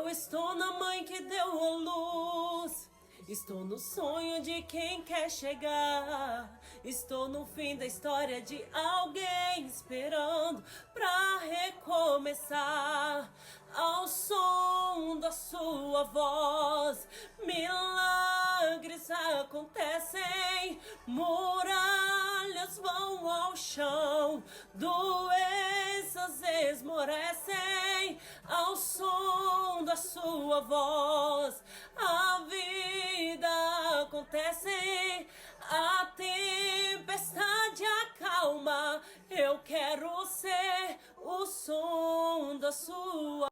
Eu estou na mãe que deu a luz. Estou no sonho de quem quer chegar. Estou no fim da história de alguém esperando pra recomeçar. Ao som da sua voz, milagres acontecem, muralhas vão ao chão, doenças esmorecem. Ao som da sua voz, a vida acontece, a tempestade acalma. Eu quero ser o som da sua